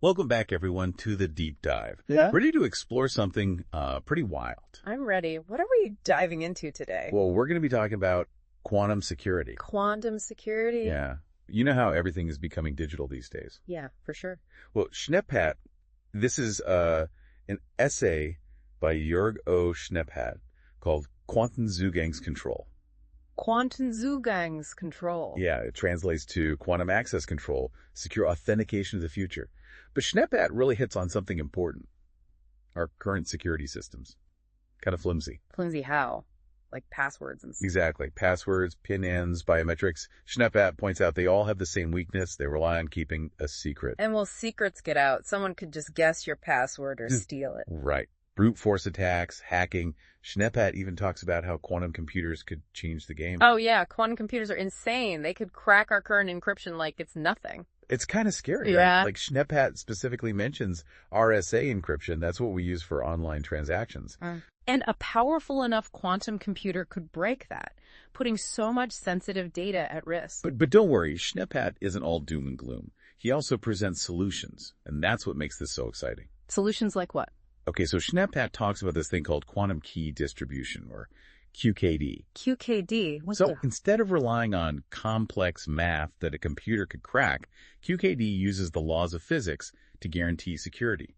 Welcome back, everyone, to the deep dive. Yeah. Ready to explore something pretty wild. I'm ready. What are we diving into today? Well, we're going to be talking about quantum security. Quantum security? Yeah. You know how everything is becoming digital these days. Yeah, for sure. Well, Schneppat, this is an essay by Jörg O. Schneppat called Quantenzugangskontrolle. Quantenzugangskontrolle. Yeah, it translates to quantum access control, secure authentication of the future. But Schneppat really hits on something important. Our current security systems. Kind of flimsy. Flimsy how? Like passwords and stuff. Exactly. Passwords, PIN ends, biometrics. Schneppat points out they all have the same weakness. They rely on keeping a secret. And will secrets get out? Someone could just guess your password or steal it. Right. Brute force attacks, hacking. Schneppat even talks about how quantum computers could change the game. Oh yeah, quantum computers are insane. They could crack our current encryption like it's nothing. It's kind of scary. Yeah. Right? Like Schneppat specifically mentions RSA encryption. That's what we use for online transactions. And a powerful enough quantum computer could break that, putting so much sensitive data at risk. But don't worry, Schneppat isn't all doom and gloom. He also presents solutions, and that's what makes this so exciting. Solutions like what? Okay, so Schneppat talks about this thing called quantum key distribution, or QKD. QKD? So instead of relying on complex math that a computer could crack, QKD uses the laws of physics to guarantee security.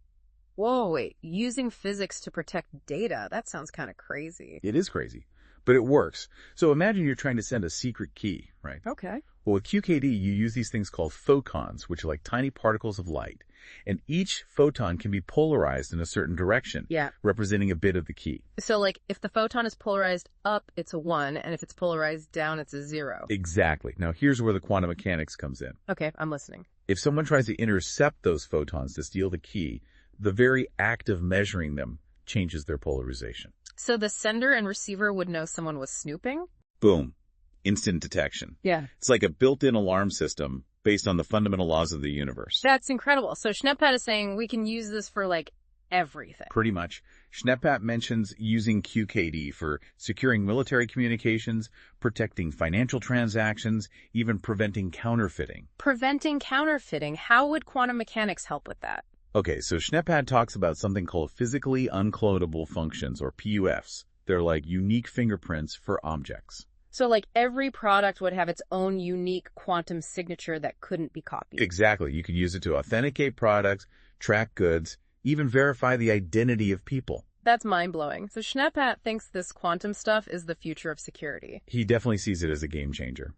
Whoa, wait. Using physics to protect data? That sounds kind of crazy. It is crazy, but it works. So imagine you're trying to send a secret key, right? Okay. Well, with QKD, you use these things called photons, which are like tiny particles of light. And each photon can be polarized in a certain direction, representing a bit of the key. So, like, if the photon is polarized up, it's a 1, and if it's polarized down, it's a 0. Exactly. Now, here's where the quantum mechanics comes in. Okay, I'm listening. If someone tries to intercept those photons to steal the key, the very act of measuring them changes their polarization. So the sender and receiver would know someone was snooping? Boom. Instant detection. Yeah. It's like a built-in alarm system based on the fundamental laws of the universe. That's incredible. So Schneppat is saying we can use this for, like, everything. Pretty much. Schneppat mentions using QKD for securing military communications, protecting financial transactions, even preventing counterfeiting. Preventing counterfeiting? How would quantum mechanics help with that? Okay, so Schneppat talks about something called physically unclonable functions, or PUFs. They're like unique fingerprints for objects. So, like, every product would have its own unique quantum signature that couldn't be copied. Exactly. You could use it to authenticate products, track goods, even verify the identity of people. That's mind-blowing. So Schneppat thinks this quantum stuff is the future of security. He definitely sees it as a game changer.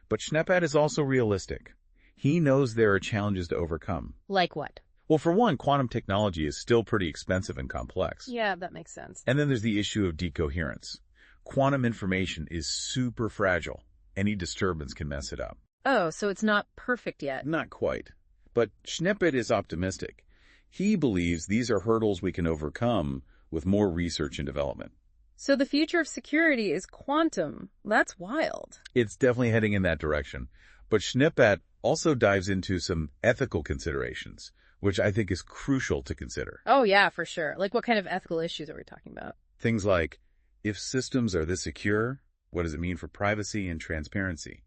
But Schneppat is also realistic. He knows there are challenges to overcome. Like what? Well, for one, quantum technology is still pretty expensive and complex. Yeah, that makes sense. And then there's the issue of decoherence. Quantum information is super fragile. Any disturbance can mess it up. Oh, so it's not perfect yet. Not quite. But Schneppat is optimistic. He believes these are hurdles we can overcome with more research and development. So the future of security is quantum. That's wild. It's definitely heading in that direction. But Schneppat also dives into some ethical considerations, which I think is crucial to consider. Oh, yeah, for sure. Like, what kind of ethical issues are we talking about? Things like, if systems are this secure, what does it mean for privacy and transparency?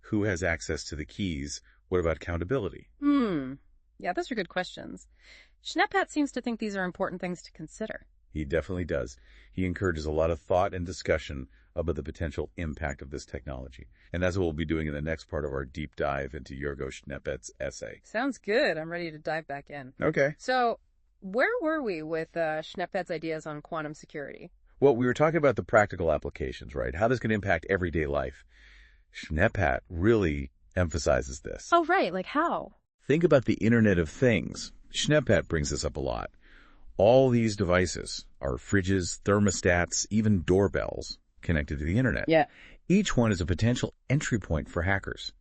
Who has access to the keys? What about accountability? Yeah, those are good questions. Schneppat seems to think these are important things to consider. He definitely does. He encourages a lot of thought and discussion about the potential impact of this technology. And that's what we'll be doing in the next part of our deep dive into Jörg O. Schneppat's essay. Sounds good. I'm ready to dive back in. Okay. So, where were we with Schneppat's ideas on quantum security? Well, we were talking about the practical applications, right? How this can impact everyday life. Schneppat really emphasizes this. Oh, right. Like how? Think about the Internet of Things. Schneppat brings this up a lot. All these devices are fridges, thermostats, even doorbells connected to the Internet. Yeah. Each one is a potential entry point for hackers.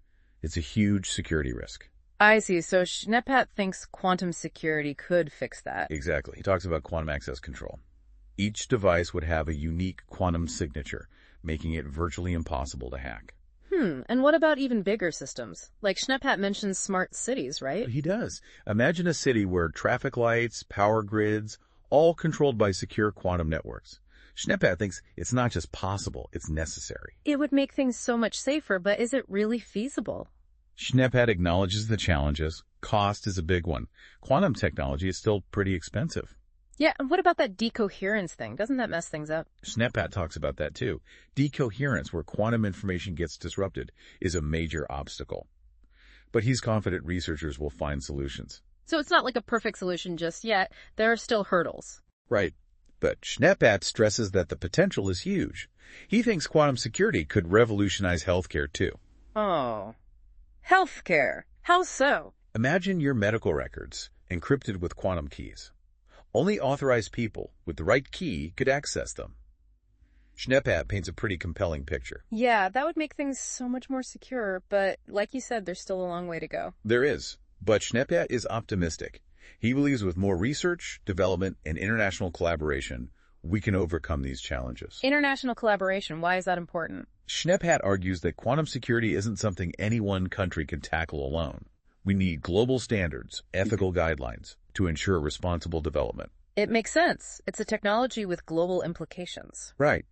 It's a huge security risk. I see. So Schneppat thinks quantum security could fix that. Exactly. He talks about quantum access control. Each device would have a unique quantum signature, making it virtually impossible to hack. And what about even bigger systems? Like Schneppat mentions smart cities, right? He does. Imagine a city where traffic lights, power grids, all controlled by secure quantum networks. Schneppat thinks it's not just possible, it's necessary. It would make things so much safer, but is it really feasible? Schnepphat acknowledges the challenges. Cost is a big one. Quantum technology is still pretty expensive. Yeah, and what about that decoherence thing? Doesn't that mess things up? Schnepphat talks about that too. Decoherence, where quantum information gets disrupted, is a major obstacle. But he's confident researchers will find solutions. So it's not like a perfect solution just yet. There are still hurdles. Right. But Schnepphat stresses that the potential is huge. He thinks quantum security could revolutionize healthcare too. Oh. Healthcare. How so? Imagine your medical records encrypted with quantum keys. Only authorized people with the right key could access them. Schnepphat paints a pretty compelling picture. Yeah, that would make things so much more secure, but like you said, there's still a long way to go. There is, but Schnepphat is optimistic. He believes with more research, development, and international collaboration, we can overcome these challenges. International collaboration, why is that important? Schnepphat argues that quantum security isn't something any one country can tackle alone. We need global standards, ethical guidelines, to ensure responsible development. It makes sense. It's a technology with global implications. Right.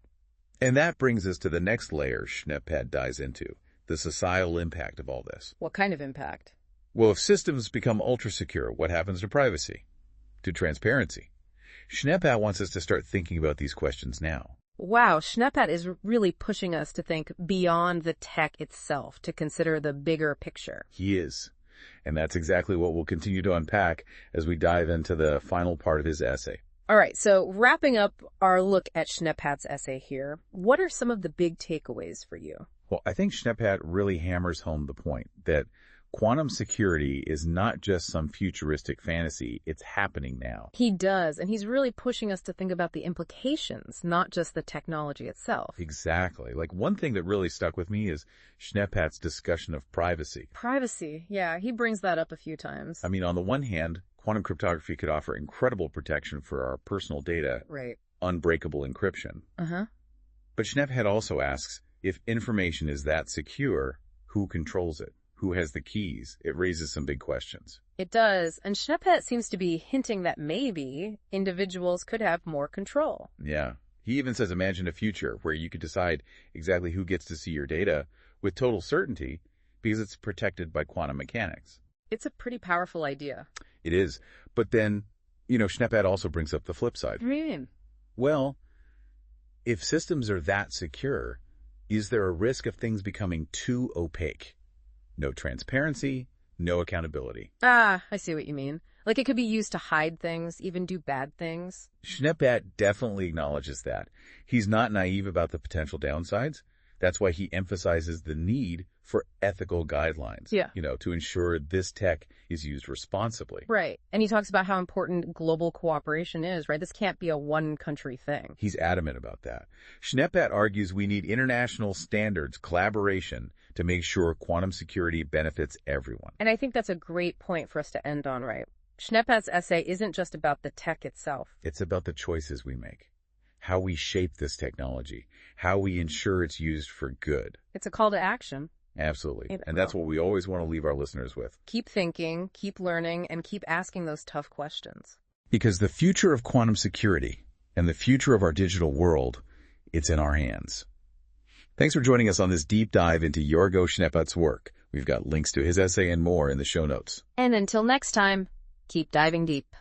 And that brings us to the next layer Schnepphat dives into, the societal impact of all this. What kind of impact? Well, if systems become ultra-secure, what happens to privacy? To transparency? Schnepphat wants us to start thinking about these questions now. Wow, Schnepphat is really pushing us to think beyond the tech itself, to consider the bigger picture. He is. And that's exactly what we'll continue to unpack as we dive into the final part of his essay. All right, so wrapping up our look at Schnepphat's essay here, what are some of the big takeaways for you? Well, I think Schnepphat really hammers home the point that quantum security is not just some futuristic fantasy, it's happening now. He does, and he's really pushing us to think about the implications, not just the technology itself. Exactly. Like one thing that really stuck with me is Schnepphat's discussion of privacy. Privacy, yeah, he brings that up a few times. I mean, on the one hand, quantum cryptography could offer incredible protection for our personal data, Right. unbreakable encryption. Uh-huh. But Schnepphat also asks, if information is that secure, who controls it? Who has the keys? It raises some big questions. It does, and Schnepphat seems to be hinting that maybe individuals could have more control. Yeah. He even says imagine a future where you could decide exactly who gets to see your data with total certainty because it's protected by quantum mechanics. It's a pretty powerful idea. It is. But then, Schnepphat also brings up the flip side. What do you mean? Well, if systems are that secure, is there a risk of things becoming too opaque? No transparency, no accountability. Ah, I see what you mean. Like it could be used to hide things, even do bad things. Schnepphat definitely acknowledges that. He's not naive about the potential downsides. That's why he emphasizes the need for ethical guidelines. Yeah. To ensure this tech is used responsibly. Right. And he talks about how important global cooperation is, right? This can't be a one-country thing. He's adamant about that. Schnepphat argues we need international standards, collaboration, to make sure quantum security benefits everyone. And I think that's a great point for us to end on, right? Schnepphat's essay isn't just about the tech itself. It's about the choices we make, how we shape this technology, how we ensure it's used for good. It's a call to action. Absolutely. And that's what we always want to leave our listeners with. Keep thinking, keep learning, and keep asking those tough questions. Because the future of quantum security and the future of our digital world, it's in our hands. Thanks for joining us on this deep dive into Yorgo Schnepphat's work. We've got links to his essay and more in the show notes. And until next time, keep diving deep.